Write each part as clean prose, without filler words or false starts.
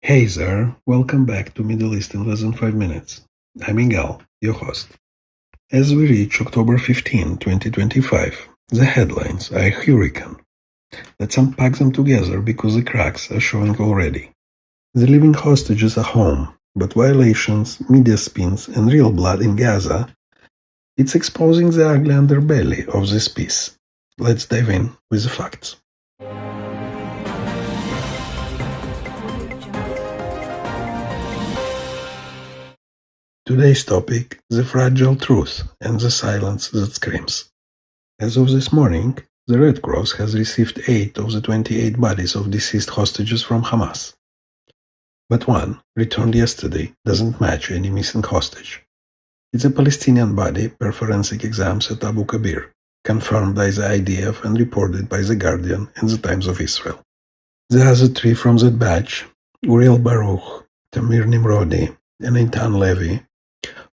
Hey there, welcome back to Middle East in less than 5 minutes. I'm Miguel, your host. As we reach October 15, 2025, the headlines are a hurricane. Let's unpack them together because the cracks are showing already. The living hostages are home, but violations, media spins, and real blood in Gaza, it's exposing the ugly underbelly of this piece. Let's dive in with the facts. Today's topic, the fragile truth and the silence that screams. As of this morning, the Red Cross has received 8 of the 28 bodies of deceased hostages from Hamas. But one, returned yesterday, doesn't match any missing hostage. It's a Palestinian body per forensic exams at Abu Kabir, confirmed by the IDF and reported by The Guardian and the Times of Israel. The other 3 from that batch, Uriel Baruch, Tamir Nimrodi, and Eitan Levy,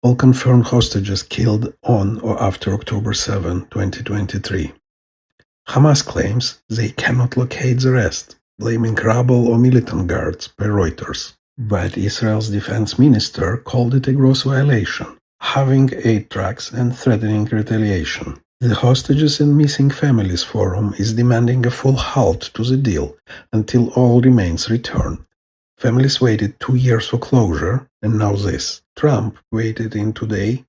all confirmed hostages killed on or after October 7, 2023. Hamas claims they cannot locate the rest, blaming rebel or militant guards per Reuters. But Israel's defense minister called it a gross violation, having 8 trucks and threatening retaliation. The Hostages and Missing Families Forum is demanding a full halt to the deal until all remains return. Families waited 2 years for closure, and now this. Trump waited in today.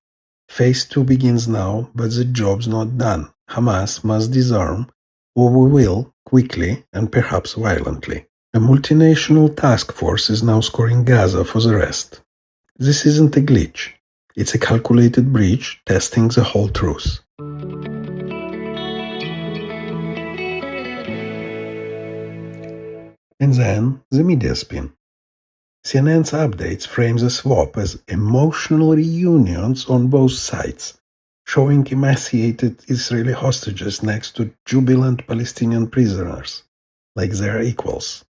Phase 2 begins now, but the job's not done. Hamas must disarm, or we will, quickly and perhaps violently. A multinational task force is now scoring Gaza for the rest. This isn't a glitch. It's a calculated breach testing the whole truth. And then the media spin. CNN's updates frame the swap as emotional reunions on both sides, showing emaciated Israeli hostages next to jubilant Palestinian prisoners, like they're equals.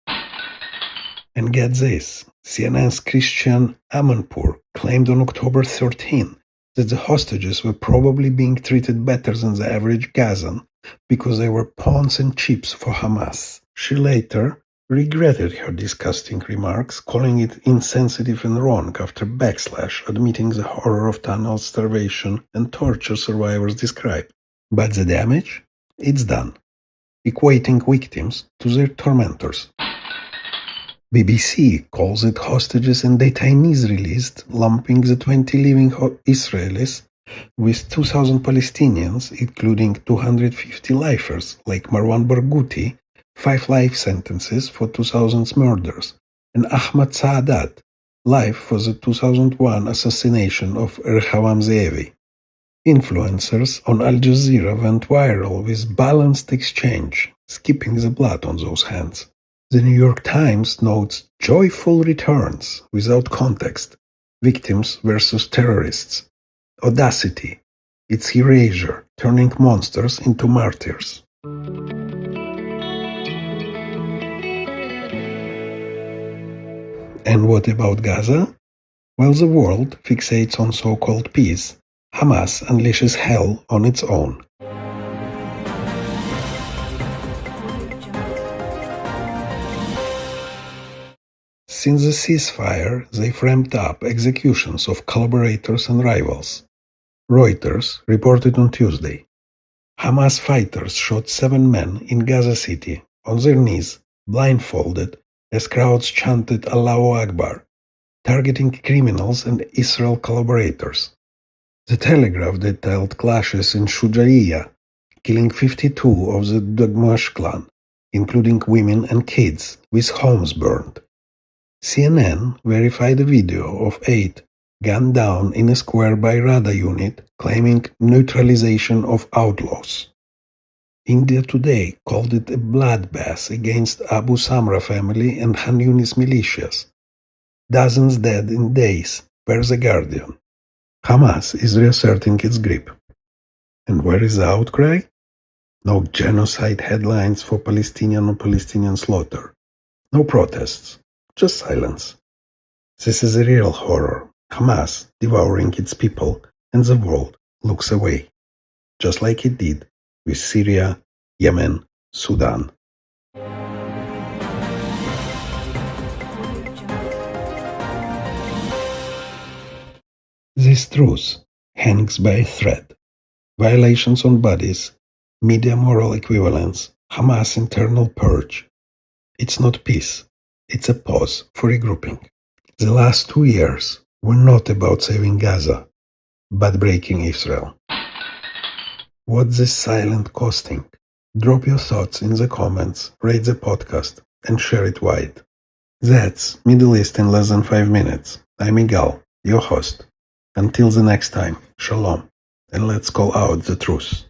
And get this, CNN's Christian Amanpour claimed on October 13 that the hostages were probably being treated better than the average Gazan because they were pawns and chips for Hamas. She later regretted her disgusting remarks, calling it insensitive and wrong after backslash, admitting the horror of tunnel starvation and torture survivors described. But the damage? It's done, equating victims to their tormentors. BBC calls it hostages and detainees released, lumping the 20 living Israelis with 2,000 Palestinians, including 250 lifers like Marwan Barghouti, 5 life sentences for 2000's murders, and Ahmad Saadat, life for the 2001 assassination of Rehavam Zeevi. Influencers on Al Jazeera went viral with balanced exchange, skipping the blood on those hands. The New York Times notes joyful returns without context, victims versus terrorists. Audacity, its erasure, turning monsters into martyrs. And what about Gaza? While the world fixates on so-called peace, Hamas unleashes hell on its own. Since the ceasefire, they've ramped up executions of collaborators and rivals. Reuters reported on Tuesday. Hamas fighters shot 7 men in Gaza City on their knees, blindfolded, as crowds chanted Allahu Akbar, targeting criminals and Israel collaborators. The Telegraph detailed clashes in Shujaiya, killing 52 of the Dagmash clan, including women and kids, with homes burned. CNN verified a video of 8 gunned down in a square by Rada unit, claiming neutralization of outlaws. India Today called it a bloodbath against Abu Samra family and Han Yunis militias. Dozens dead in days, per The Guardian. Hamas is reasserting its grip. And where is the outcry? No genocide headlines for Palestinian or Palestinian slaughter. No protests, just silence. This is a real horror. Hamas devouring its people, and the world looks away, just like it did with Syria, Yemen, Sudan. This truce hangs by a thread. Violations on bodies, media moral equivalence, Hamas internal purge. It's not peace. It's a pause for regrouping. The last 2 years were not about saving Gaza, but breaking Israel. What's this silent costing? Drop your thoughts in the comments, rate the podcast, and share it wide. That's Middle East in less than 5 minutes. I'm Igal, your host. Until the next time, shalom, and let's call out the truce.